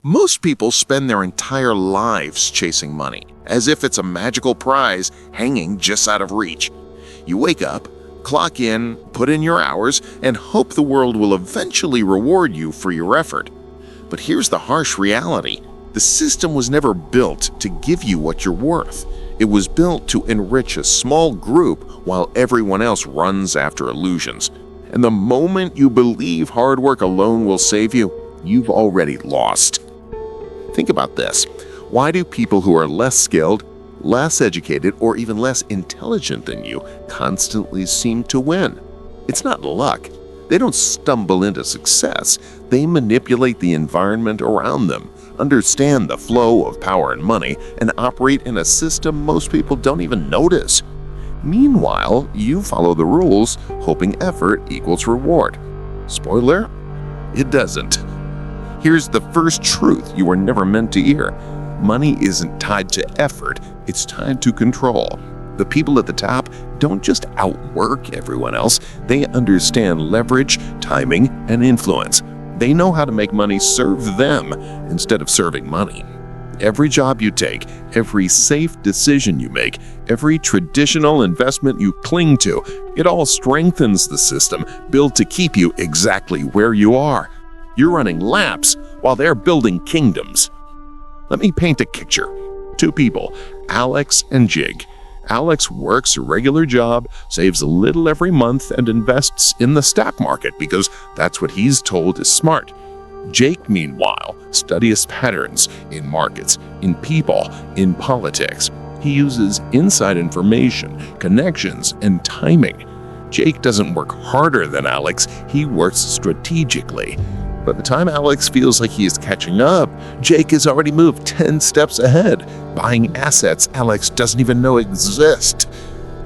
Most people spend their entire lives chasing money, as if it's a magical prize hanging just out of reach. You wake up, clock in, put in your hours, and hope the world will eventually reward you for your effort. But here's the harsh reality. The system was never built to give you what you're worth. It was built to enrich a small group while everyone else runs after illusions. And the moment you believe hard work alone will save you, you've already lost. Think about this. Why do people who are less skilled, less educated, or even less intelligent than you constantly seem to win? It's not luck. They don't stumble into success. They manipulate the environment around them, understand the flow of power and money, and operate in a system most people don't even notice. Meanwhile, you follow the rules, hoping effort equals reward. Spoiler? It doesn't. Here's the first truth you were never meant to hear. Money isn't tied to effort, it's tied to control. The people at the top don't just outwork everyone else, they understand leverage, timing, and influence. They know how to make money serve them instead of serving money. Every job you take, every safe decision you make, every traditional investment you cling to, it all strengthens the system built to keep you exactly where you are. You're running laps while they're building kingdoms. Let me paint a picture. Two people, Alex and Jig. Alex works a regular job, saves a little every month, and invests in the stock market because that's what he's told is smart. Jake, meanwhile, studies patterns in markets, in people, in politics. He uses inside information, connections, and timing. Jake doesn't work harder than Alex, he works strategically. By the time Alex feels like he is catching up, Jake has already moved 10 steps ahead, buying assets Alex doesn't even know exist.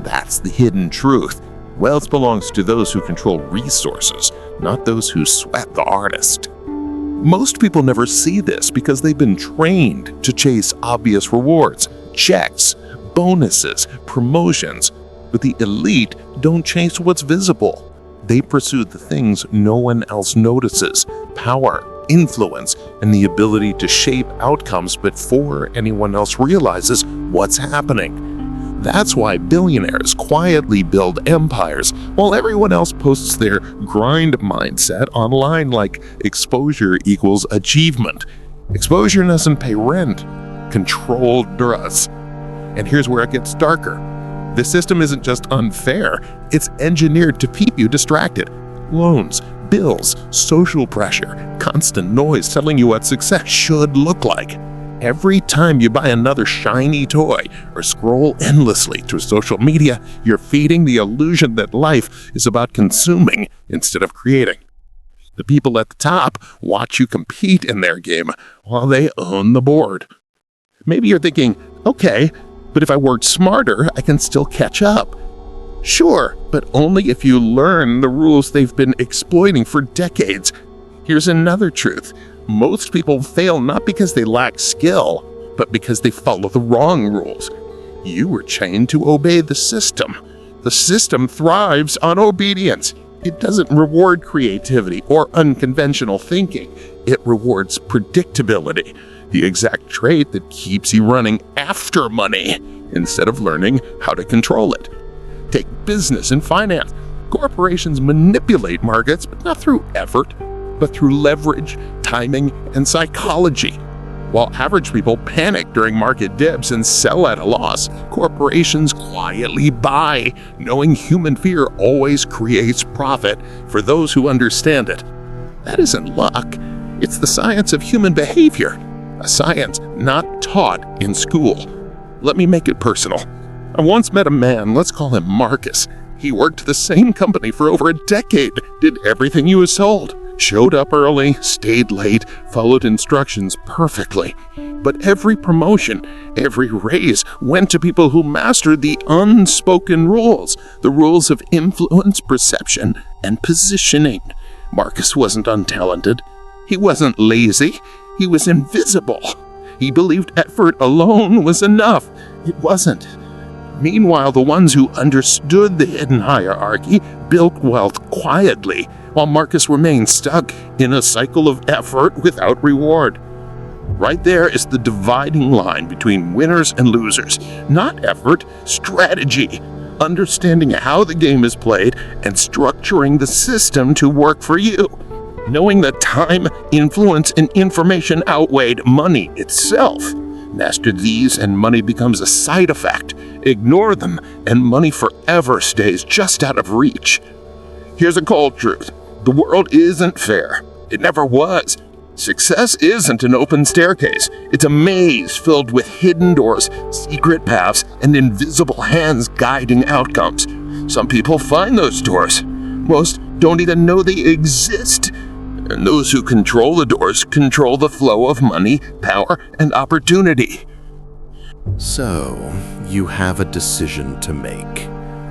That's the hidden truth. Wealth belongs to those who control resources, not those who sweat the artist. Most people never see this because they've been trained to chase obvious rewards, checks, bonuses, promotions. But the elite don't chase what's visible. They pursue the things no one else notices: power, influence, and the ability to shape outcomes before anyone else realizes what's happening. That's why billionaires quietly build empires while everyone else posts their grind mindset online like exposure equals achievement. Exposure doesn't pay rent. Control does. And here's where it gets darker. The system isn't just unfair, it's engineered to keep you distracted. Loans, bills, social pressure, constant noise telling you what success should look like. Every time you buy another shiny toy or scroll endlessly through social media, you're feeding the illusion that life is about consuming instead of creating. The people at the top watch you compete in their game while they own the board. Maybe you're thinking, okay, but if I work smarter, I can still catch up. Sure, but only if you learn the rules they've been exploiting for decades. Here's another truth. Most people fail not because they lack skill, but because they follow the wrong rules. You were trained to obey the system. The system thrives on obedience. It doesn't reward creativity or unconventional thinking. It rewards predictability, the exact trait that keeps you running after money instead of learning how to control it. Take business and finance. Corporations manipulate markets, but not through effort, but through leverage, timing, and psychology. While average people panic during market dips and sell at a loss, corporations quietly buy, knowing human fear always creates profit for those who understand it. That isn't luck. It's the science of human behavior, a science not taught in school. Let me make it personal. I once met a man, let's call him Marcus. He worked the same company for over a decade, did everything he was told, showed up early, stayed late, followed instructions perfectly. But every promotion, every raise went to people who mastered the unspoken rules, the rules of influence, perception, and positioning. Marcus wasn't untalented. He wasn't lazy. He was invisible. He believed effort alone was enough. It wasn't. Meanwhile, the ones who understood the hidden hierarchy built wealth quietly, while Marcus remained stuck in a cycle of effort without reward. Right there is the dividing line between winners and losers. Not effort, strategy. Understanding how the game is played and structuring the system to work for you. Knowing that time, influence, and information outweighed money itself. Master these and money becomes a side effect. Ignore them and money forever stays just out of reach. Here's a cold truth. The world isn't fair. It never was. Success isn't an open staircase. It's a maze filled with hidden doors, secret paths, and invisible hands guiding outcomes. Some people find those doors. Most don't even know they exist. And those who control the doors control the flow of money, power, and opportunity. So, you have a decision to make.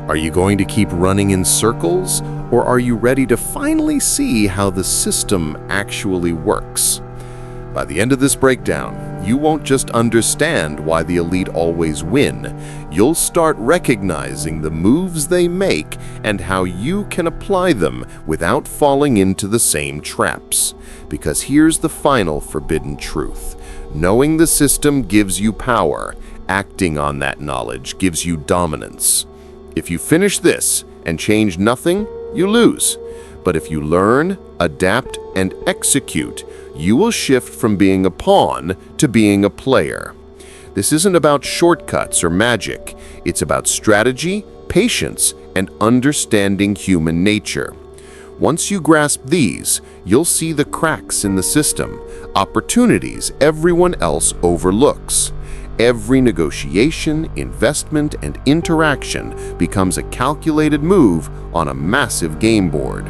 Are you going to keep running in circles, or are you ready to finally see how the system actually works? By the end of this breakdown, you won't just understand why the elite always win. You'll start recognizing the moves they make and how you can apply them without falling into the same traps. Because here's the final forbidden truth. Knowing the system gives you power. Acting on that knowledge gives you dominance. If you finish this and change nothing, you lose. But if you learn, adapt, and execute, you will shift from being a pawn to being a player. This isn't about shortcuts or magic. It's about strategy, patience, and understanding human nature. Once you grasp these, you'll see the cracks in the system, opportunities everyone else overlooks. Every negotiation, investment, and interaction becomes a calculated move on a massive game board.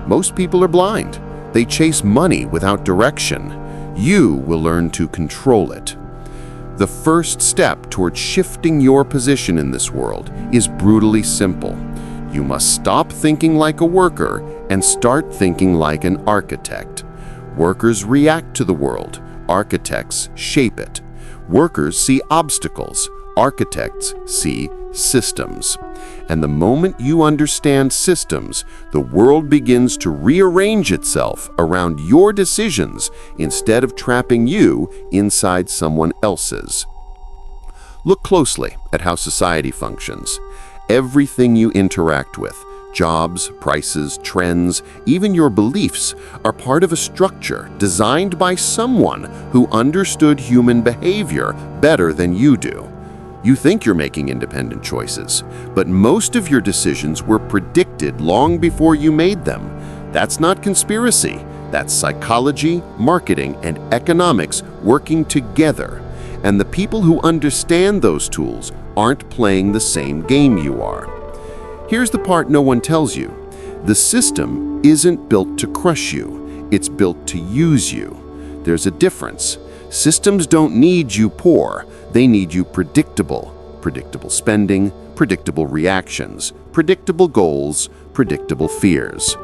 Most people are blind. They chase money without direction. You will learn to control it. The first step toward shifting your position in this world is brutally simple. You must stop thinking like a worker and start thinking like an architect. Workers react to the world. Architects shape it. Workers see obstacles. Architects see systems. And the moment you understand systems, the world begins to rearrange itself around your decisions instead of trapping you inside someone else's. Look closely at how society functions. Everything you interact with, jobs, prices, trends, even your beliefs, are part of a structure designed by someone who understood human behavior better than you do. You think you're making independent choices, but most of your decisions were predicted long before you made them. That's not conspiracy. That's psychology, marketing, and economics working together. And the people who understand those tools aren't playing the same game you are. Here's the part no one tells you. The system isn't built to crush you. It's built to use you. There's a difference. Systems don't need you poor. They need you predictable. Predictable spending, predictable reactions, predictable goals, predictable fears.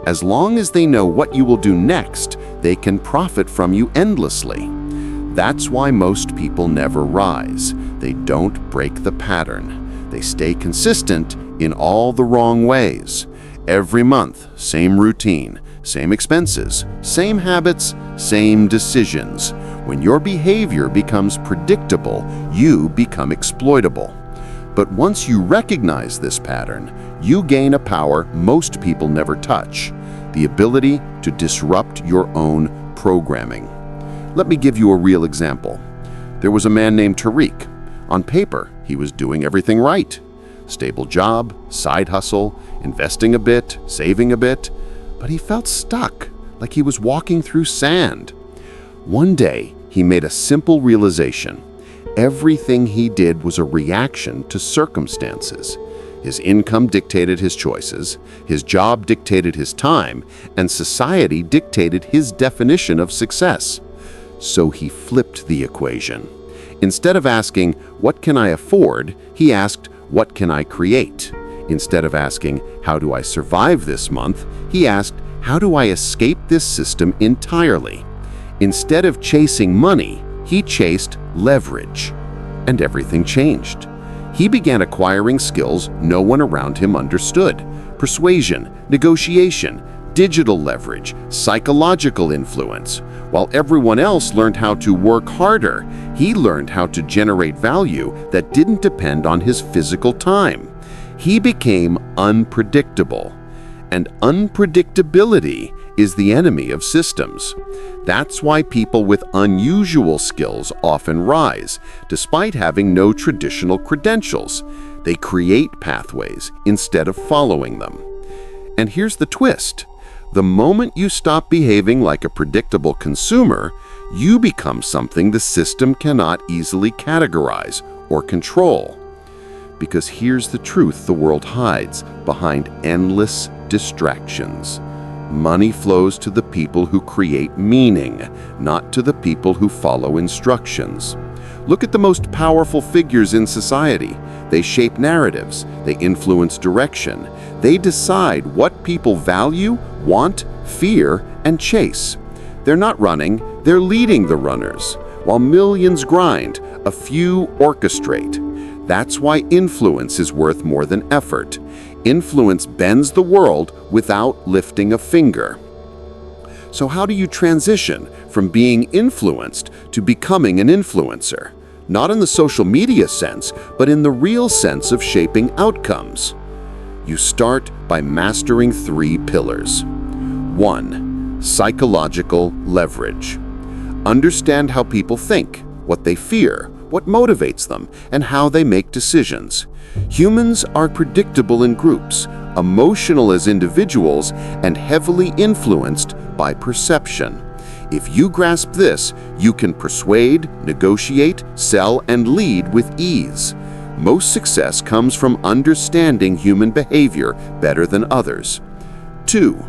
As long as they know what you will do next, they can profit from you endlessly. That's why most people never rise. They don't break the pattern. They stay consistent in all the wrong ways. Every month, same routine, same expenses, same habits, same decisions. When your behavior becomes predictable, you become exploitable. But once you recognize this pattern, you gain a power most people never touch, the ability to disrupt your own programming. Let me give you a real example. There was a man named Tariq. On paper, he was doing everything right. Stable job, side hustle, investing a bit, saving a bit, but he felt stuck, like he was walking through sand. One day, he made a simple realization. Everything he did was a reaction to circumstances. His income dictated his choices, his job dictated his time, and society dictated his definition of success. So he flipped the equation. Instead of asking, "What can I afford?" he asked, "What can I create?" Instead of asking, "How do I survive this month?" he asked, "How do I escape this system entirely?" Instead of chasing money, he chased leverage. And everything changed. He began acquiring skills no one around him understood: persuasion, negotiation, digital leverage, psychological influence. While everyone else learned how to work harder, he learned how to generate value that didn't depend on his physical time. He became unpredictable. And unpredictability is the enemy of systems. That's why people with unusual skills often rise, despite having no traditional credentials. They create pathways instead of following them. And here's the twist. The moment you stop behaving like a predictable consumer, you become something the system cannot easily categorize or control. Because here's the truth the world hides behind endless distractions. Money flows to the people who create meaning, not to the people who follow instructions. Look at the most powerful figures in society. They shape narratives, they influence direction, they decide what people value, want, fear, and chase. They're not running, they're leading the runners. While millions grind, a few orchestrate. That's why influence is worth more than effort. Influence bends the world without lifting a finger. So how do you transition from being influenced to becoming an influencer? Not in the social media sense, but in the real sense of shaping outcomes. You start by mastering 3 pillars. 1. Psychological leverage. Understand how people think, what they fear, what motivates them, and how they make decisions. Humans are predictable in groups, emotional as individuals, and heavily influenced by perception. If you grasp this, you can persuade, negotiate, sell, and lead with ease. Most success comes from understanding human behavior better than others. 2.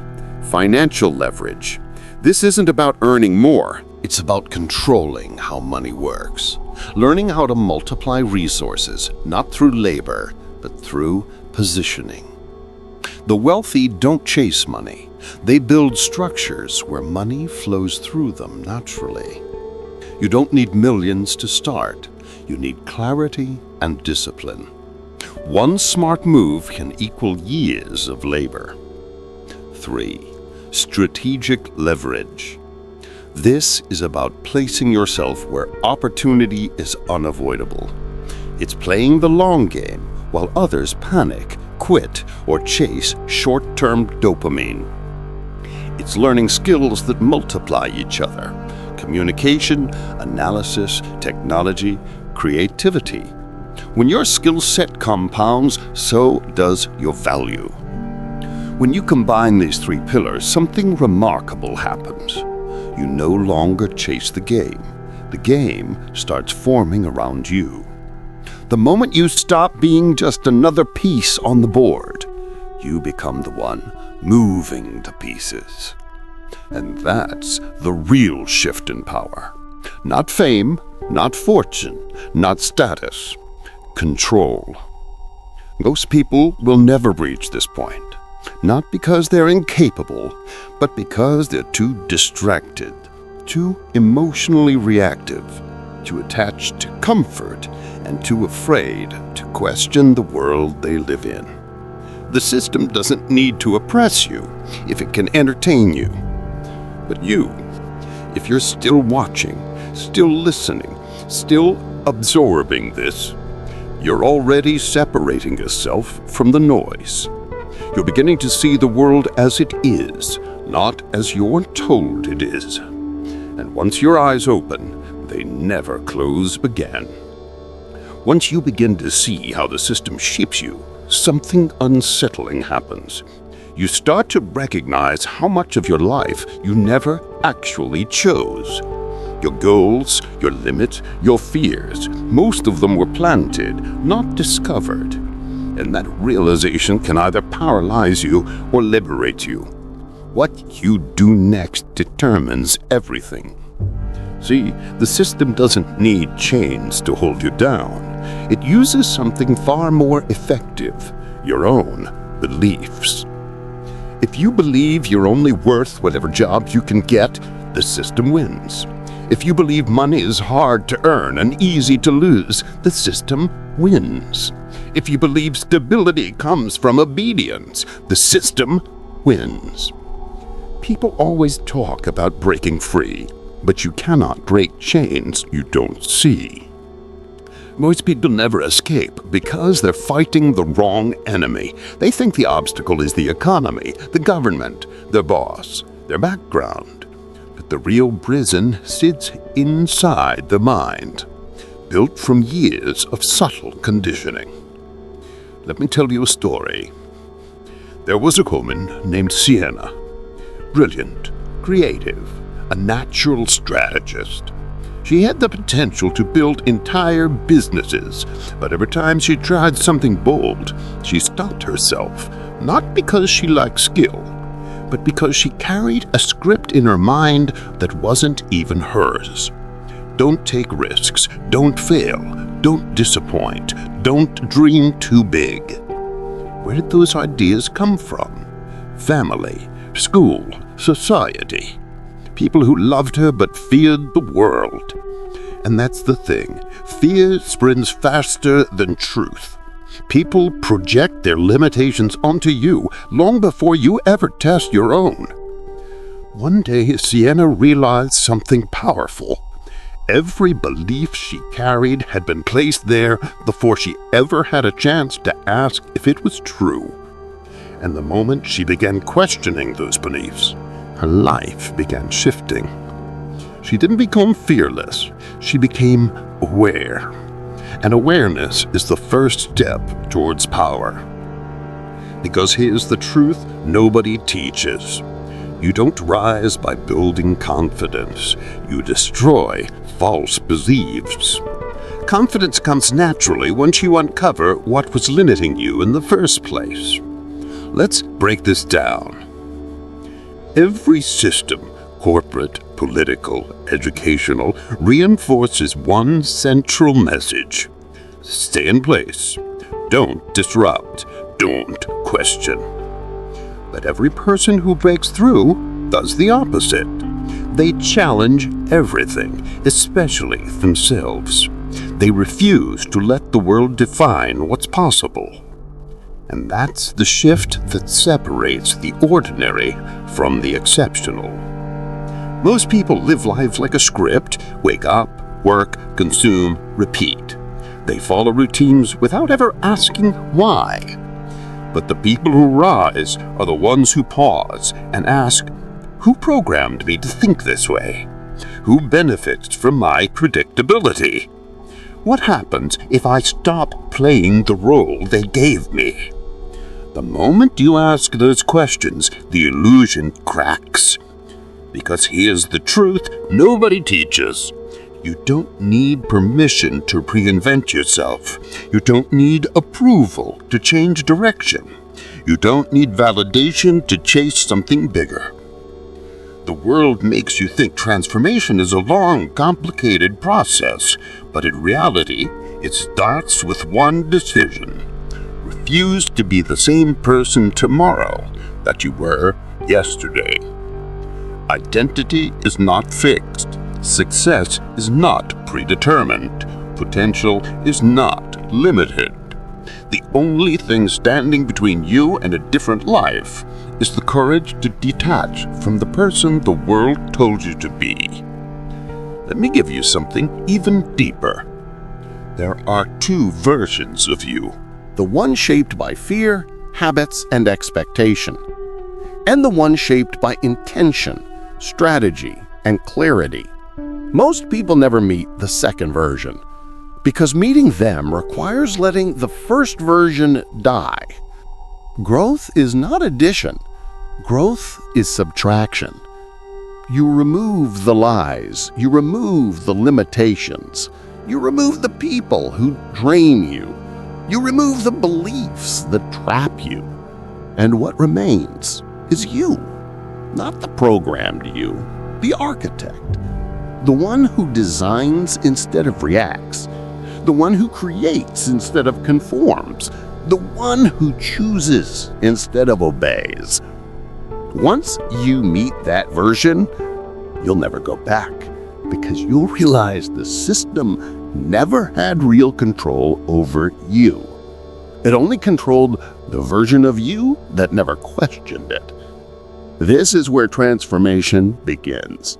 Financial leverage. This isn't about earning more. It's about controlling how money works. Learning how to multiply resources, not through labor, but through positioning. The wealthy don't chase money. They build structures where money flows through them naturally. You don't need millions to start. You need clarity and discipline. One smart move can equal years of labor. 3. Strategic leverage. This is about placing yourself where opportunity is unavoidable. It's playing the long game while others panic, quit, or chase short-term dopamine. It's learning skills that multiply each other: communication, analysis, technology, creativity. When your skill set compounds, so does your value. When you combine these 3 pillars, something remarkable happens. You no longer chase the game. The game starts forming around you. The moment you stop being just another piece on the board, you become the one moving the pieces. And that's the real shift in power. Not fame, not fortune, not status. Control. Most people will never reach this point. Not because they're incapable, but because they're too distracted, too emotionally reactive, too attached to comfort, and too afraid to question the world they live in. The system doesn't need to oppress you if it can entertain you. But you, if you're still watching, still listening, still absorbing this, you're already separating yourself from the noise. You're beginning to see the world as it is, not as you're told it is. And once your eyes open, they never close again. Once you begin to see how the system shapes you, something unsettling happens. You start to recognize how much of your life you never actually chose. Your goals, your limits, your fears, most of them were planted, not discovered. And that realization can either paralyze you or liberate you. What you do next determines everything. See, the system doesn't need chains to hold you down. It uses something far more effective: your own beliefs. If you believe you're only worth whatever jobs you can get, the system wins. If you believe money is hard to earn and easy to lose, the system wins. If you believe stability comes from obedience, the system wins. People always talk about breaking free. but you cannot break chains you don't see. Most people never escape because they're fighting the wrong enemy. They think the obstacle is the economy, the government, their boss, their background. But the real prison sits inside the mind, built from years of subtle conditioning. Let me tell you a story. There was a woman named Sienna. Brilliant, creative, a natural strategist. She had the potential to build entire businesses, but every time she tried something bold, she stopped herself, not because she lacked skill, but because she carried a script in her mind that wasn't even hers. Don't take risks, don't fail, don't disappoint, don't dream too big. Where did those ideas come from? Family, school, society. People who loved her but feared the world. And that's the thing. Fear sprints faster than truth. People project their limitations onto you long before you ever test your own. One day, Sienna realized something powerful. Every belief she carried had been placed there before she ever had a chance to ask if it was true. And the moment she began questioning those beliefs, her life began shifting. She didn't become fearless, she became aware. And awareness is the first step towards power. Because here's the truth nobody teaches. You don't rise by building confidence. You destroy false beliefs. Confidence comes naturally once you uncover what was limiting you in the first place. Let's break this down. Every system, corporate, political, educational, reinforces one central message. Stay in place. Don't disrupt. Don't question. But every person who breaks through does the opposite. They challenge everything, especially themselves. They refuse to let the world define what's possible. And that's the shift that separates the ordinary from the exceptional. Most people live life like a script: wake up, work, consume, repeat. They follow routines without ever asking why. But the people who rise are the ones who pause and ask, who programmed me to think this way? Who benefits from my predictability? What happens if I stop playing the role they gave me? The moment you ask those questions, the illusion cracks. Because here's the truth nobody teaches. You don't need permission to reinvent yourself. You don't need approval to change direction. You don't need validation to chase something bigger. The world makes you think transformation is a long, complicated process, but in reality, it starts with one decision. Refuse to be the same person tomorrow that you were yesterday. Identity is not fixed. Success is not predetermined. Potential is not limited. The only thing standing between you and a different life is the courage to detach from the person the world told you to be. Let me give you something even deeper. There are two versions of you. The one shaped by fear, habits, and expectation, and the one shaped by intention, strategy, and clarity. Most people never meet the second version, because meeting them requires letting the first version die. Growth is not addition. Growth is subtraction. You remove the lies. You remove the limitations. You remove the people who drain you. You remove the beliefs that trap you. And what remains is you, not the programmed you, the architect, the one who designs instead of reacts, the one who creates instead of conforms, the one who chooses instead of obeys. Once you meet that version, you'll never go back, because you'll realize the system never had real control over you. It only controlled the version of you that never questioned it. This is where transformation begins.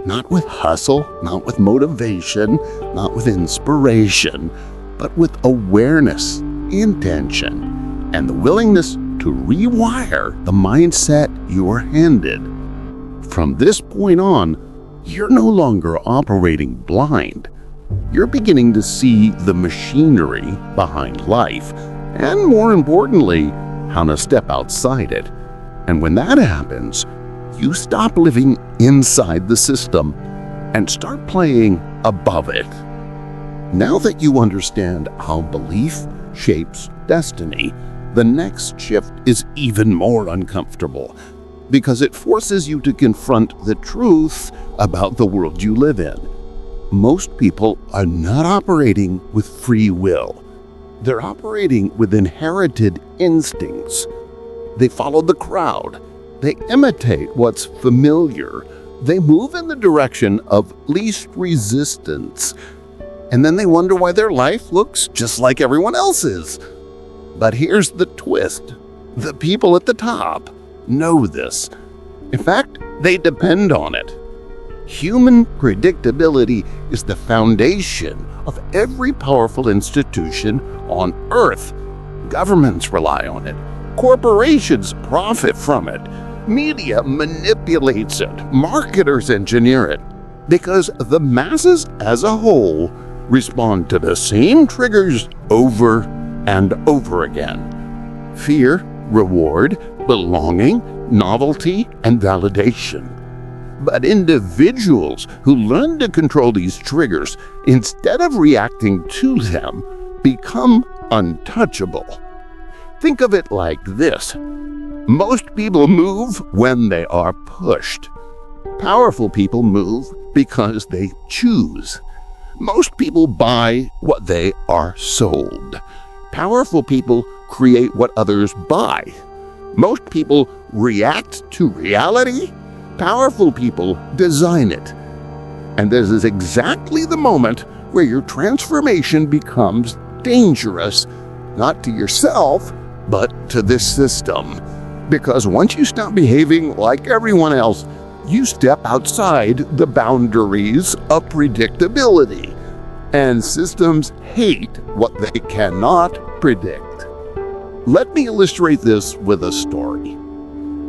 Not with hustle, not with motivation, not with inspiration, but with awareness, intention, and the willingness to rewire the mindset you are handed. From this point on, you're no longer operating blind. You're beginning to see the machinery behind life, and more importantly, how to step outside it. And when that happens, you stop living inside the system and start playing above it. Now that you understand how belief shapes destiny, the next shift is even more uncomfortable because it forces you to confront the truth about the world you live in. Most people are not operating with free will. They're operating with inherited instincts. They follow the crowd. They imitate what's familiar. They move in the direction of least resistance. And then they wonder why their life looks just like everyone else's. But here's the twist. The people at the top know this. In fact, they depend on it. Human predictability is the foundation of every powerful institution on Earth. Governments rely on it. Corporations profit from it. Media manipulates it. Marketers engineer it. Because the masses as a whole respond to the same triggers over and over again. Fear, reward, belonging, novelty, and validation. But individuals who learn to control these triggers instead of reacting to them become untouchable. Think of it like this. Most people move when they are pushed. Powerful people move because they choose. Most people buy what they are sold. Powerful people create what others buy. Most people react to reality. Powerful people design it. And this is exactly the moment where your transformation becomes dangerous, not to yourself, but to this system. Because once you stop behaving like everyone else, you step outside the boundaries of predictability. And systems hate what they cannot predict. Let me illustrate this with a story.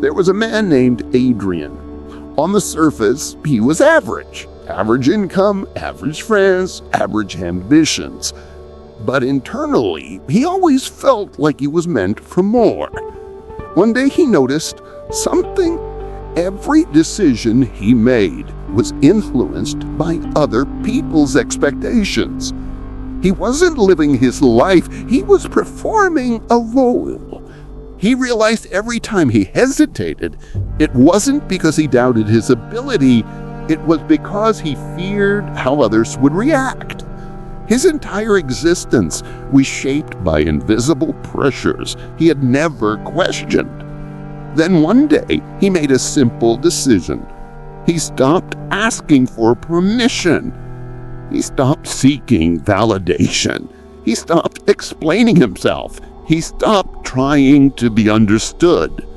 There was a man named Adrian. On the surface, he was average. Average income, average friends, average ambitions. But internally, he always felt like he was meant for more. One day he noticed something. Every decision he made was influenced by other people's expectations. He wasn't living his life, he was performing a role. He realized every time he hesitated, it wasn't because he doubted his ability, it was because he feared how others would react. His entire existence was shaped by invisible pressures he had never questioned. Then one day, he made a simple decision. He stopped asking for permission. He stopped seeking validation. He stopped explaining himself. He stopped trying to be understood.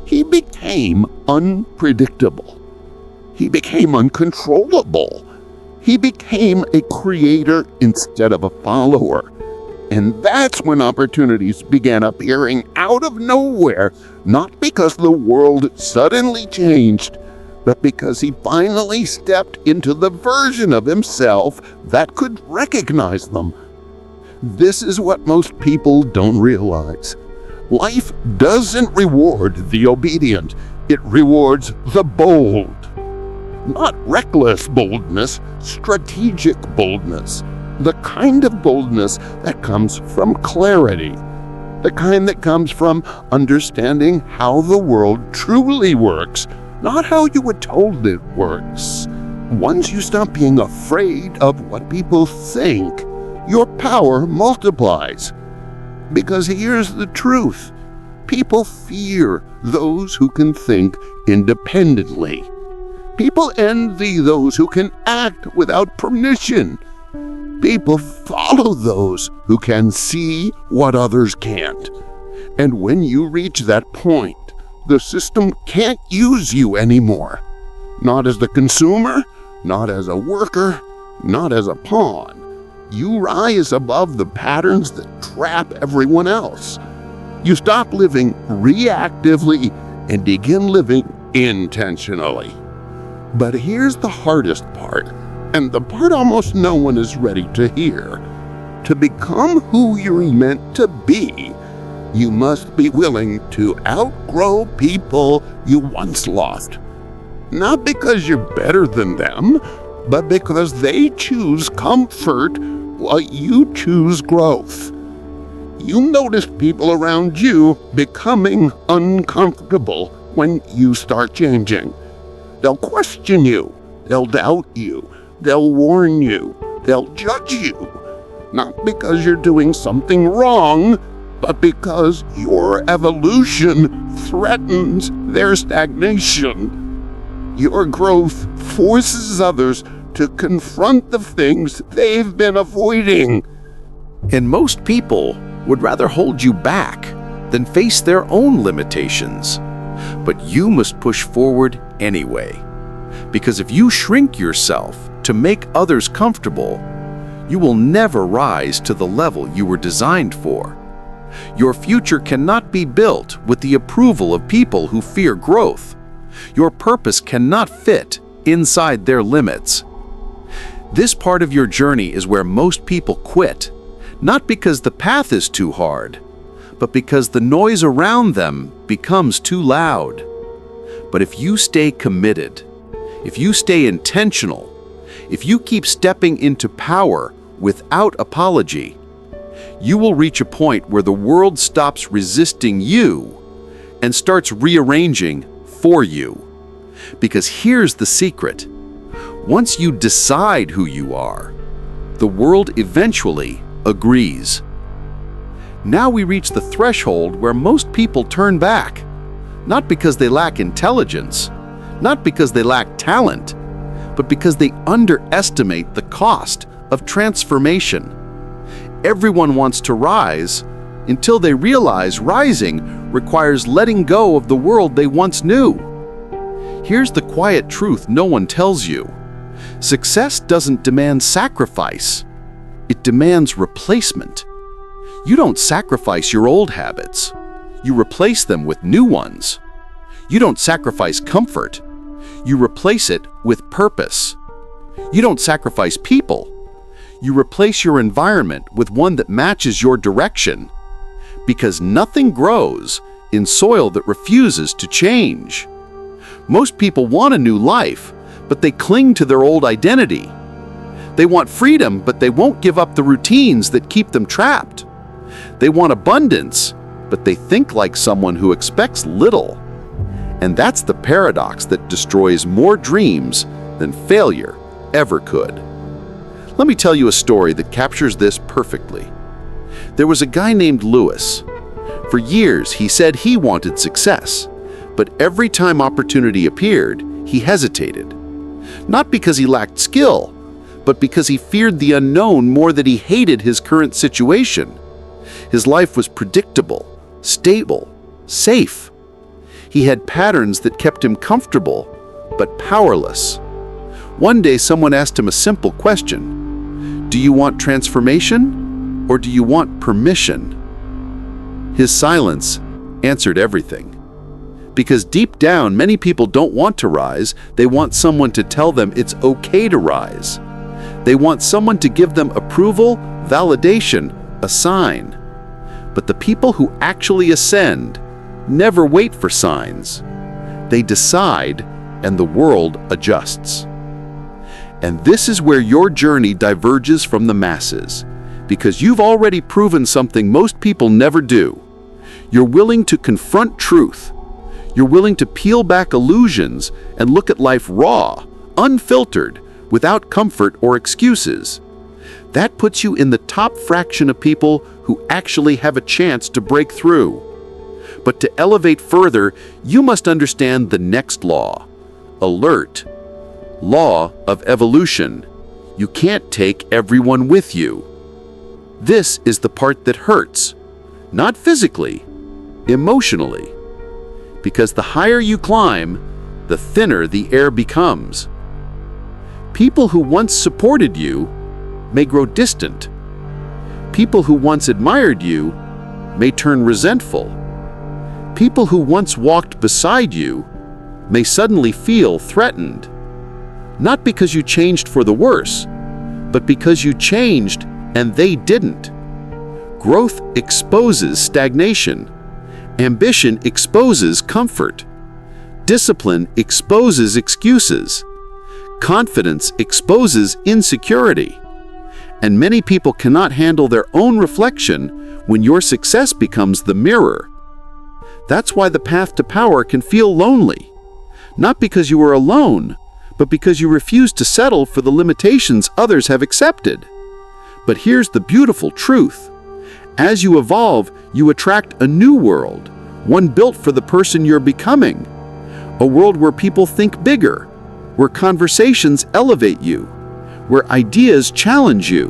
He became unpredictable. He became uncontrollable. He became a creator instead of a follower. And that's when opportunities began appearing out of nowhere, not because the world suddenly changed, but because he finally stepped into the version of himself that could recognize them. This is what most people don't realize. Life doesn't reward the obedient, it rewards the bold. Not reckless boldness, strategic boldness. The kind of boldness that comes from clarity. The kind that comes from understanding how the world truly works, not how you were told it works. Once you stop being afraid of what people think, your power multiplies. Because here's the truth. People fear those who can think independently. People envy those who can act without permission. People follow those who can see what others can't. And when you reach that point, the system can't use you anymore. not as the consumer, not as a worker, not as a pawn. You rise above the patterns that trap everyone else. You stop living reactively and begin living intentionally. But here's the hardest part, and the part almost no one is ready to hear. To become who you're meant to be, you must be willing to outgrow people you once loved. Not because you're better than them, but because they choose comfort while you choose growth. You notice people around you becoming uncomfortable when you start changing. They'll question you, they'll doubt you, they'll warn you, they'll judge you. Not because you're doing something wrong, but because your evolution threatens their stagnation. Your growth forces others to confront the things they've been avoiding. And most people would rather hold you back than face their own limitations. But you must push forward anyway. Because if you shrink yourself to make others comfortable, you will never rise to the level you were designed for. Your future cannot be built with the approval of people who fear growth. Your purpose cannot fit inside their limits. This part of your journey is where most people quit, not because the path is too hard, but because the noise around them becomes too loud. But if you stay committed, if you stay intentional, if you keep stepping into power without apology, you will reach a point where the world stops resisting you and starts rearranging for you. Because here's the secret. Once you decide who you are, the world eventually agrees. Now we reach the threshold where most people turn back, not because they lack intelligence, not because they lack talent, but because they underestimate the cost of transformation. Everyone wants to rise until they realize rising requires letting go of the world they once knew. Here's the quiet truth no one tells you. Success doesn't demand sacrifice. It demands replacement. You don't sacrifice your old habits. You replace them with new ones. You don't sacrifice comfort. You replace it with purpose. You don't sacrifice people. You replace your environment with one that matches your direction. Because nothing grows in soil that refuses to change. Most people want a new life, but they cling to their old identity. They want freedom, but they won't give up the routines that keep them trapped. They want abundance, but they think like someone who expects little. And that's the paradox that destroys more dreams than failure ever could. Let me tell you a story that captures this perfectly. There was a guy named Lewis. For years, he said he wanted success, but every time opportunity appeared, he hesitated. Not because he lacked skill, but because he feared the unknown more than he hated his current situation. His life was predictable, stable, safe. He had patterns that kept him comfortable, but powerless. One day, someone asked him a simple question. Do you want transformation, or do you want permission? His silence answered everything. Because deep down, many people don't want to rise. They want someone to tell them it's okay to rise. They want someone to give them approval, validation, a sign. But the people who actually ascend never wait for signs. They decide, and the world adjusts. And this is where your journey diverges from the masses, because you've already proven something most people never do. You're willing to confront truth. You're willing to peel back illusions and look at life raw, unfiltered, without comfort or excuses. That puts you in the top fraction of people who actually have a chance to break through. But to elevate further, you must understand the next law. Alert. Law of evolution. You can't take everyone with you. This is the part that hurts. Not physically, emotionally. Because the higher you climb, the thinner the air becomes. People who once supported you may grow distant. People who once admired you may turn resentful. People who once walked beside you may suddenly feel threatened. Not because you changed for the worse, but because you changed and they didn't. Growth exposes stagnation. Ambition exposes comfort. Discipline exposes excuses. Confidence exposes insecurity. And many people cannot handle their own reflection when your success becomes the mirror. That's why the path to power can feel lonely. Not because you are alone, but because you refuse to settle for the limitations others have accepted. But here's the beautiful truth. As you evolve, you attract a new world, one built for the person you're becoming. A world where people think bigger, where conversations elevate you, where ideas challenge you,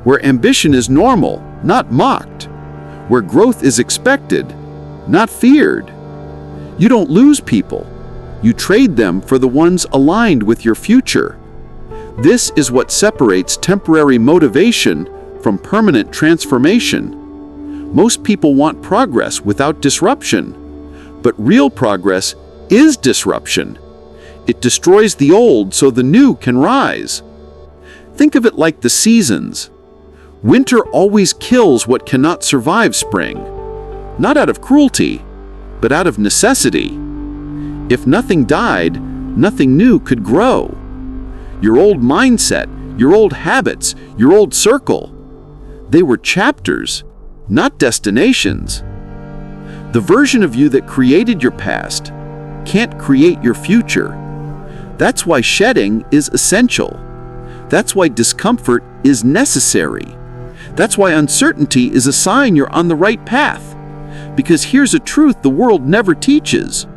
where ambition is normal, not mocked, where growth is expected, not feared. You don't lose people. You trade them for the ones aligned with your future. This is what separates temporary motivation from permanent transformation. Most people want progress without disruption, but real progress is disruption. It destroys the old so the new can rise. Think of it like the seasons. Winter always kills what cannot survive spring, not out of cruelty, but out of necessity. If nothing died, nothing new could grow. Your old mindset, your old habits, your old circle, they were chapters, not destinations. The version of you that created your past can't create your future. That's why shedding is essential. That's why discomfort is necessary. That's why uncertainty is a sign you're on the right path. Because here's a truth the world never teaches.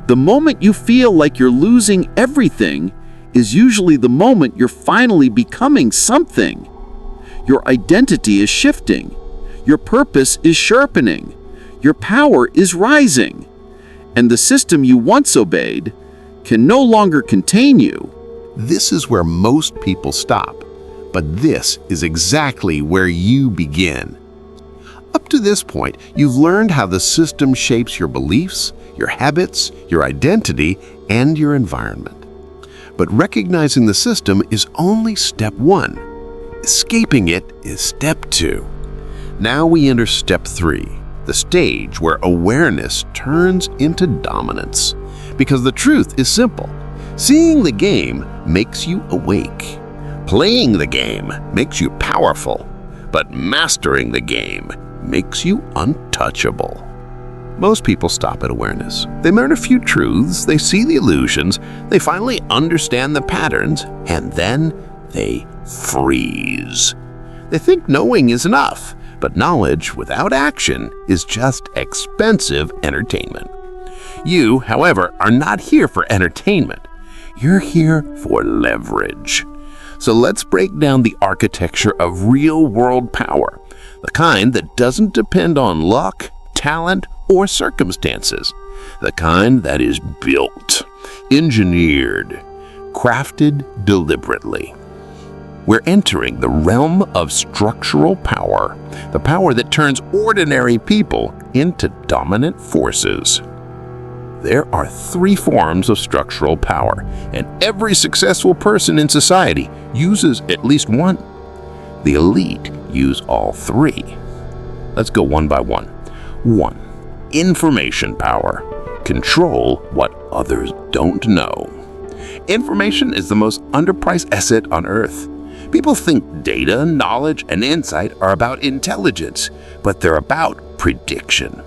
The moment you feel like you're losing everything is usually the moment you're finally becoming something. Your identity is shifting. Your purpose is sharpening. Your power is rising. And the system you once obeyed can no longer contain you. This is where most people stop, but this is exactly where you begin. Up to this point, you've learned how the system shapes your beliefs, your habits, your identity, and your environment. But recognizing the system is only step one. Escaping it is step two. Now we enter step three, the stage where awareness turns into dominance. Because the truth is simple. Seeing the game makes you awake. Playing the game makes you powerful. But mastering the game makes you untouchable. Most people stop at awareness. They learn a few truths, they see the illusions, they finally understand the patterns, and then they freeze. They think knowing is enough, but knowledge without action is just expensive entertainment. You, however, are not here for entertainment. You're here for leverage. So let's break down the architecture of real-world power, the kind that doesn't depend on luck, talent, or circumstances, the kind that is built, engineered, crafted deliberately. We're entering the realm of structural power, the power that turns ordinary people into dominant forces. There are three forms of structural power, and every successful person in society uses at least one. The elite use all three. Let's go one by one. 1. Information power. Control what others don't know. Information is the most underpriced asset on Earth. People think data, knowledge, and insight are about intelligence, but they're about prediction.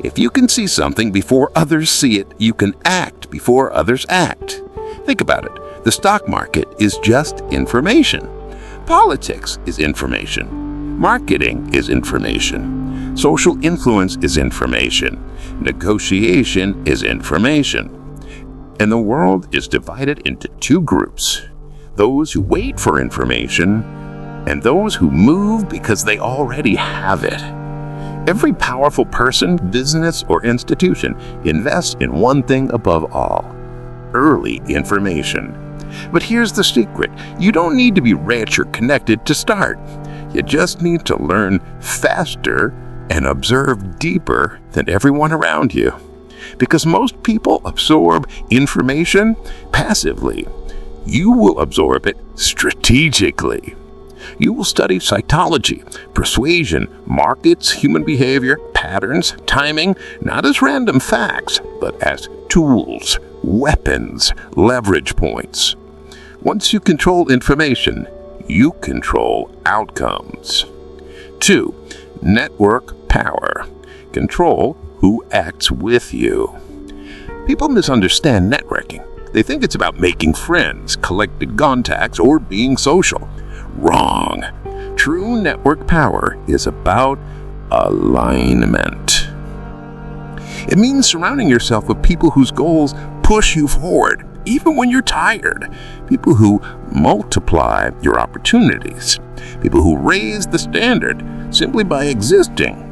If you can see something before others see it, you can act before others act. Think about it. The stock market is just information. Politics is information. Marketing is information. Social influence is information. Negotiation is information. And the world is divided into two groups. Those who wait for information and those who move because they already have it. Every powerful person, business, or institution invests in one thing above all: early information. But here's the secret. You don't need to be rich or connected to start. You just need to learn faster and observe deeper than everyone around you. Because most people absorb information passively. You will absorb it strategically. You will study psychology, persuasion, markets, human behavior, patterns, timing, not as random facts, but as tools, weapons, leverage points. Once you control information, you control outcomes. 2. Network power. Control who acts with you. People misunderstand networking. They think it's about making friends, collecting contacts, or being social. Wrong. True network power is about alignment. It means surrounding yourself with people whose goals push you forward, even when you're tired. People who multiply your opportunities. People who raise the standard simply by existing.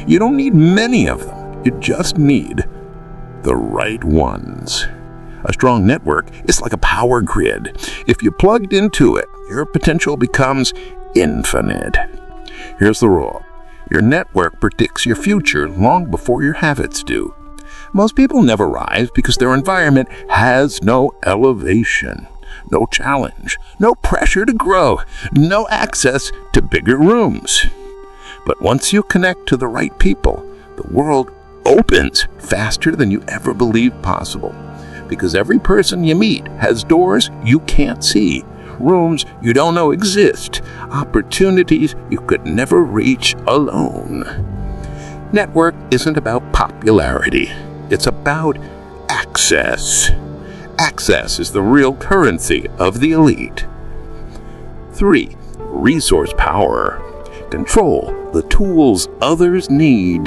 You don't need many of them. You just need the right ones. A strong network is like a power grid. If you plugged into it, your potential becomes infinite. Here's the rule. Your network predicts your future long before your habits do. Most people never rise because their environment has no elevation, no challenge, no pressure to grow, no access to bigger rooms. But once you connect to the right people, the world opens faster than you ever believed possible. Because every person you meet has doors you can't see, rooms you don't know exist, opportunities you could never reach alone. Network isn't about popularity. It's about access. Access is the real currency of the elite. 3. Resource power. Control the tools others need.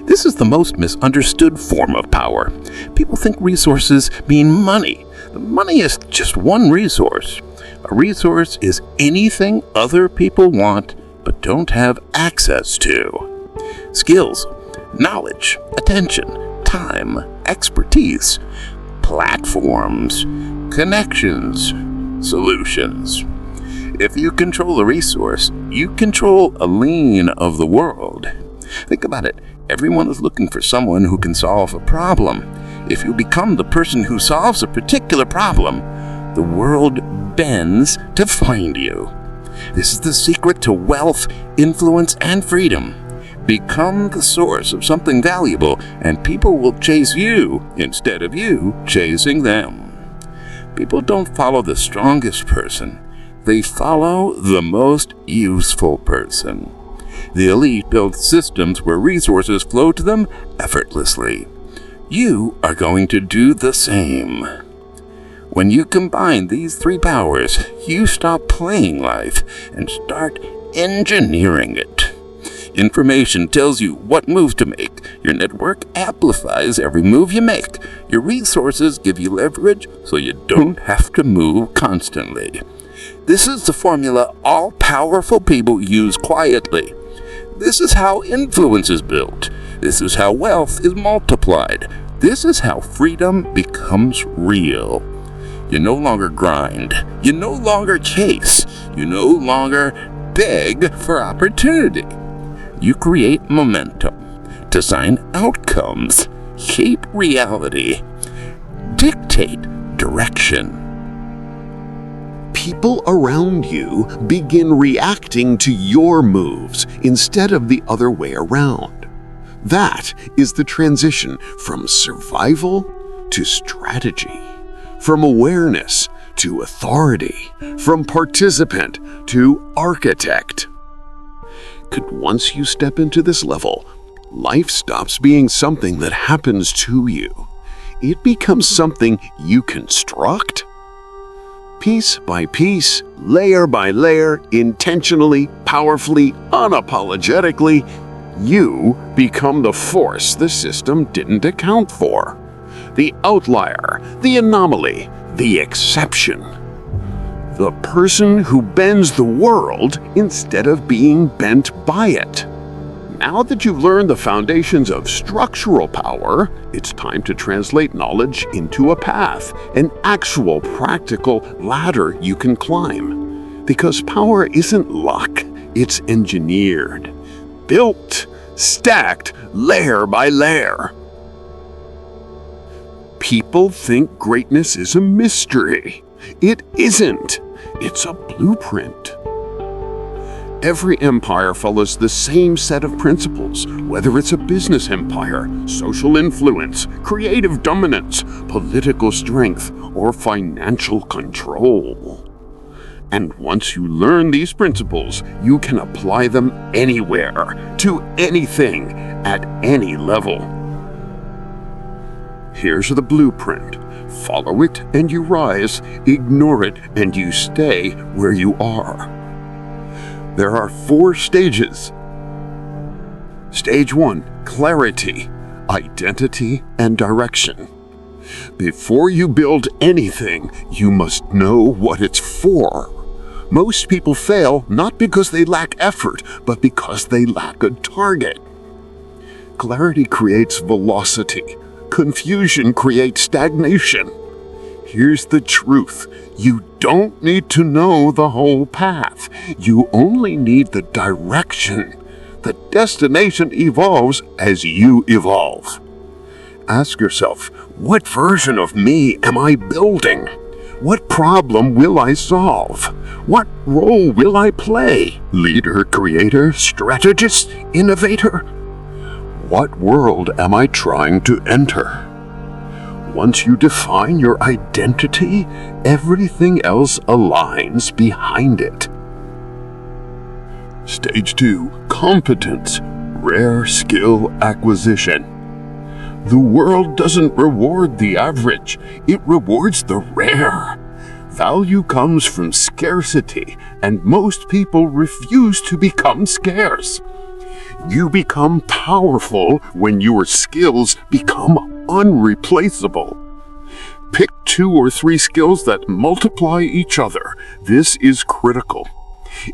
This is the most misunderstood form of power. People think resources mean money. The money is just one resource. A resource is anything other people want but don't have access to. Skills, knowledge, attention, time, expertise, platforms, connections, solutions. If you control a resource, you control a lane of the world. Think about it. Everyone is looking for someone who can solve a problem. If you become the person who solves a particular problem, the world bends to find you. This is the secret to wealth, influence, and freedom. Become the source of something valuable, and people will chase you instead of you chasing them. People don't follow the strongest person. They follow the most useful person. The elite build systems where resources flow to them effortlessly. You are going to do the same. When you combine these 3 powers, you stop playing life and start engineering it. Information tells you what moves to make. Your network amplifies every move you make. Your resources give you leverage so you don't have to move constantly. This is the formula all powerful people use quietly. This is how influence is built. This is how wealth is multiplied. This is how freedom becomes real. You no longer grind. You no longer chase. You no longer beg for opportunity. You create momentum, design outcomes, shape reality, dictate direction. People around you begin reacting to your moves instead of the other way around. That is the transition from survival to strategy, from awareness to authority, from participant to architect. Once you step into this level, life stops being something that happens to you. It becomes something you construct. Piece by piece, layer by layer, intentionally, powerfully, unapologetically, you become the force the system didn't account for. The outlier, the anomaly, the exception. The person who bends the world instead of being bent by it. Now that you've learned the foundations of structural power, it's time to translate knowledge into a path, an actual practical ladder you can climb. Because power isn't luck, it's engineered, built, stacked layer by layer. People think greatness is a mystery. It isn't. It's a blueprint. Every empire follows the same set of principles, whether it's a business empire, social influence, creative dominance, political strength, or financial control. And once you learn these principles, you can apply them anywhere, to anything, at any level. Here's the blueprint. Follow it and you rise, ignore it and you stay where you are. There are 4 stages. Stage 1, clarity, identity, and direction. Before you build anything, you must know what it's for. Most people fail not because they lack effort, but because they lack a target. Clarity creates velocity. Confusion creates stagnation. Here's the truth. You don't need to know the whole path. You only need the direction. The destination evolves as you evolve. Ask yourself, what version of me am I building? What problem will I solve? What role will I play? Leader, creator, strategist, innovator? What world am I trying to enter? Once you define your identity, everything else aligns behind it. Stage 2, competence, rare skill acquisition. The world doesn't reward the average, it rewards the rare. Value comes from scarcity, and most people refuse to become scarce. You become powerful when your skills become unreplaceable. Pick 2 or 3 skills that multiply each other. This is critical.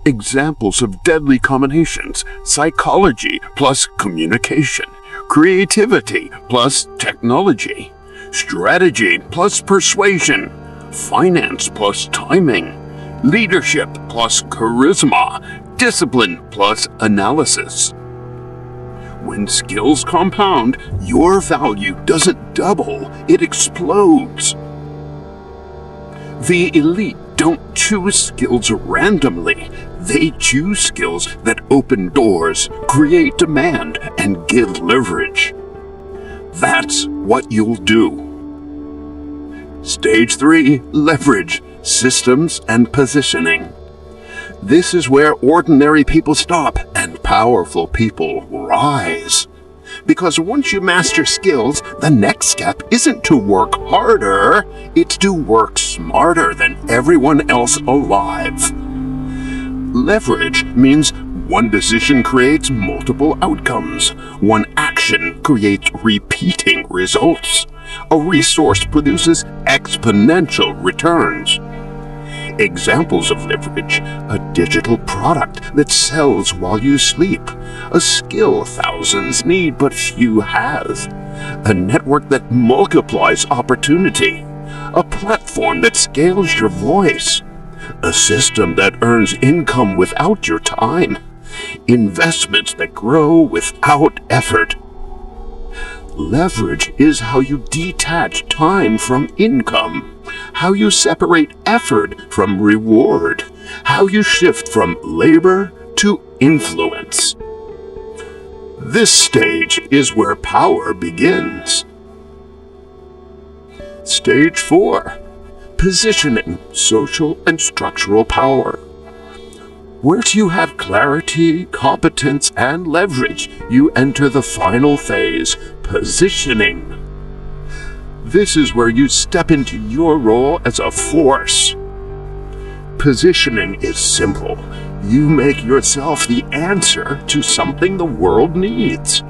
Examples of deadly combinations: psychology plus communication, creativity plus technology, strategy plus persuasion, finance plus timing, leadership plus charisma, discipline plus analysis. When skills compound, your value doesn't double, it explodes. The elite don't choose skills randomly. They choose skills that open doors, create demand, and give leverage. That's what you'll do. Stage 3, leverage, systems, and positioning. This is where ordinary people stop and powerful people rise. Because once you master skills, the next step isn't to work harder, it's to work smarter than everyone else alive. Leverage means one decision creates multiple outcomes. One action creates repeating results. A resource produces exponential returns. Examples of leverage: a digital product that sells while you sleep, a skill thousands need but few have, a network that multiplies opportunity, a platform that scales your voice, a system that earns income without your time, investments that grow without effort. Leverage is how you detach time from income, how you separate effort from reward, how you shift from labor to influence. This stage is where power begins. Stage 4, positioning, social and structural power. Once you have clarity, competence, and leverage, you enter the final phase, positioning. This is where you step into your role as a force. Positioning is simple. You make yourself the answer to something the world needs.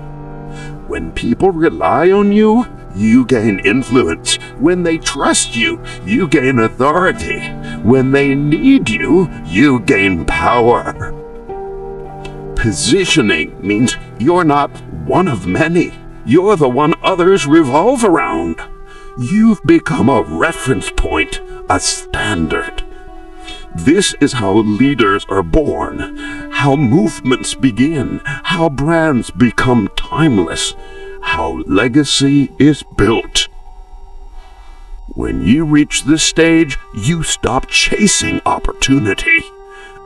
When people rely on you, you gain influence. When they trust you, you gain authority. When they need you, you gain power. Positioning means you're not one of many. You're the one others revolve around. You've become a reference point, a standard. This is how leaders are born, how movements begin, how brands become timeless, how legacy is built. When you reach this stage, you stop chasing opportunity,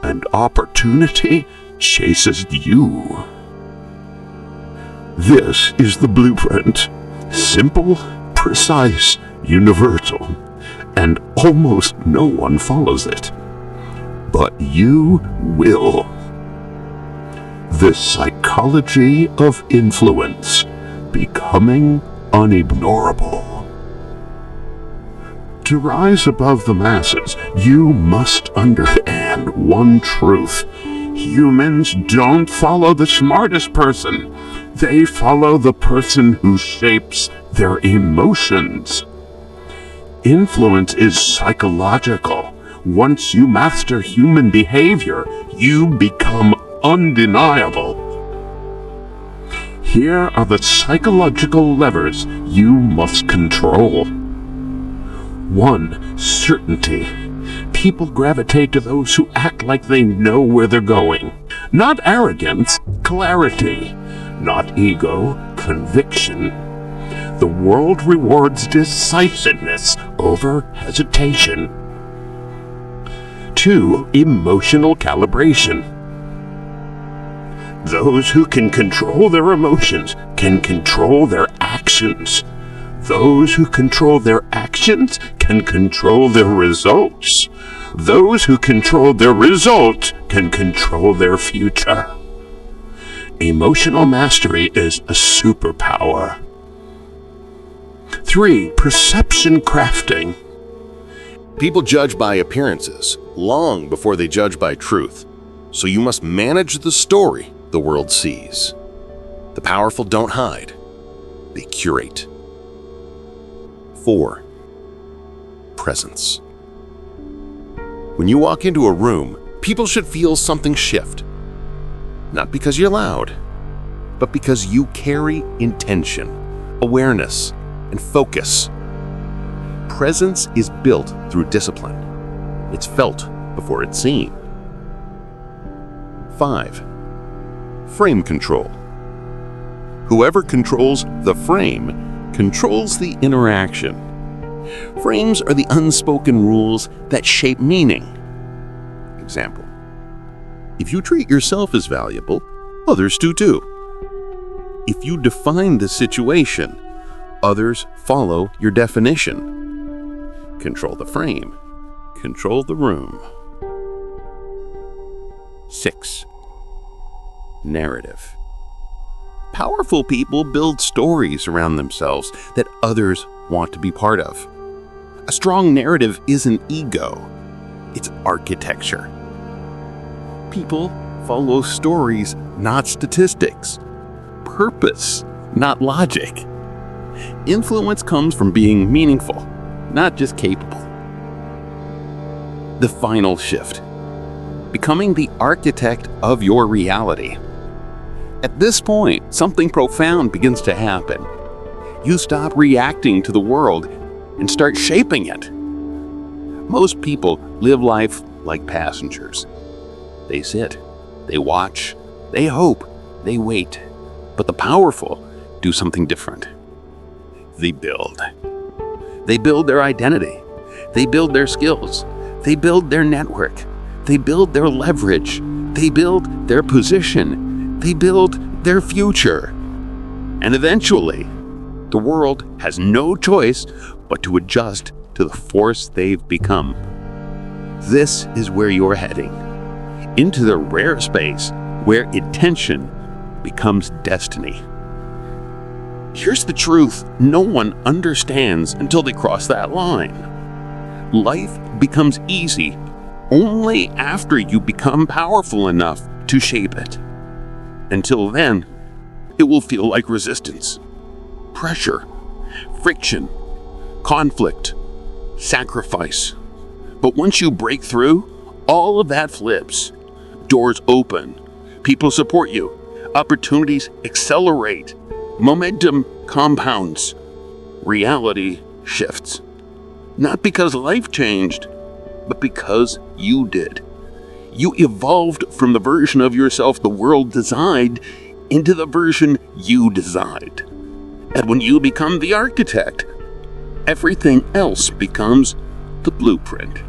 and opportunity chases you. This is the blueprint. Simple, precise, universal, and almost no one follows it. But you will. The psychology of influence, becoming unignorable. To rise above the masses, you must understand one truth. Humans don't follow the smartest person. They follow the person who shapes their emotions. Influence is psychological. Once you master human behavior, you become undeniable. Here are the psychological levers you must control. 1. Certainty. People gravitate to those who act like they know where they're going. Not arrogance, clarity. Not ego, conviction. The world rewards decisiveness over hesitation. 2. Emotional calibration. Those who can control their emotions can control their actions. Those who control their actions can control their results. Those who control their results can control their future. Emotional mastery is a superpower. 3. Perception crafting. People judge by appearances long before they judge by truth, so you must manage the story the world sees. The powerful don't hide, they curate. 4. Presence. When you walk into a room, people should feel something shift. Not because you're loud, but because you carry intention, awareness, and focus. Presence is built through discipline. It's felt before it's seen. 5. Frame control. Whoever controls the frame controls the interaction. Frames are the unspoken rules that shape meaning. Example: if you treat yourself as valuable, others do too. If you define the situation, others follow your definition. Control the frame. Control the room. 6. Narrative. Powerful people build stories around themselves that others want to be part of. A strong narrative isn't ego, it's architecture. People follow stories, not statistics. Purpose, not logic. Influence comes from being meaningful, not just capable. The final shift. Becoming the architect of your reality. At this point, something profound begins to happen. You stop reacting to the world and start shaping it. Most people live life like passengers. They sit, they watch, they hope, they wait. But the powerful do something different. They build. They build their identity. They build their skills. They build their network. They build their leverage. They build their position. They build their future. And eventually, the world has no choice but to adjust to the force they've become. This is where you're heading. Into the rare space where intention becomes destiny. Here's the truth no one understands until they cross that line. Life becomes easy only after you become powerful enough to shape it. Until then, it will feel like resistance, pressure, friction, conflict, sacrifice. But once you break through, all of that flips. Doors open, People support you. Opportunities accelerate. Momentum compounds. Reality shifts. Not because life changed, but because you did. You evolved from the version of yourself the world designed into the version you designed. And when you become the architect, everything else becomes the blueprint.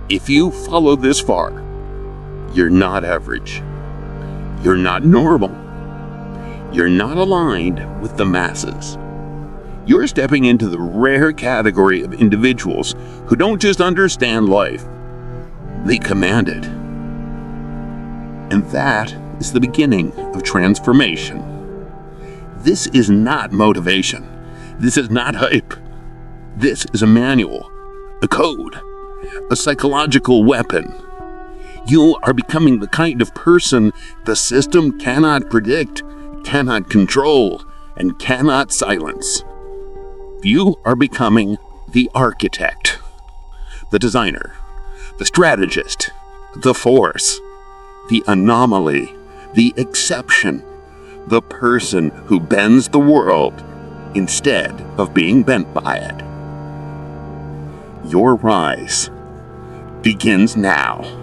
If you follow this far, you're not average. You're not normal. You're not aligned with the masses. You're stepping into the rare category of individuals who don't just understand life, they command it. And that is the beginning of transformation. This is not motivation. This is not hype. This is a manual, a code, a psychological weapon. You are becoming the kind of person the system cannot predict, cannot control, and cannot silence. You are becoming the architect, the designer, the strategist, the force, the anomaly, the exception, the person who bends the world instead of being bent by it. Your rise begins now.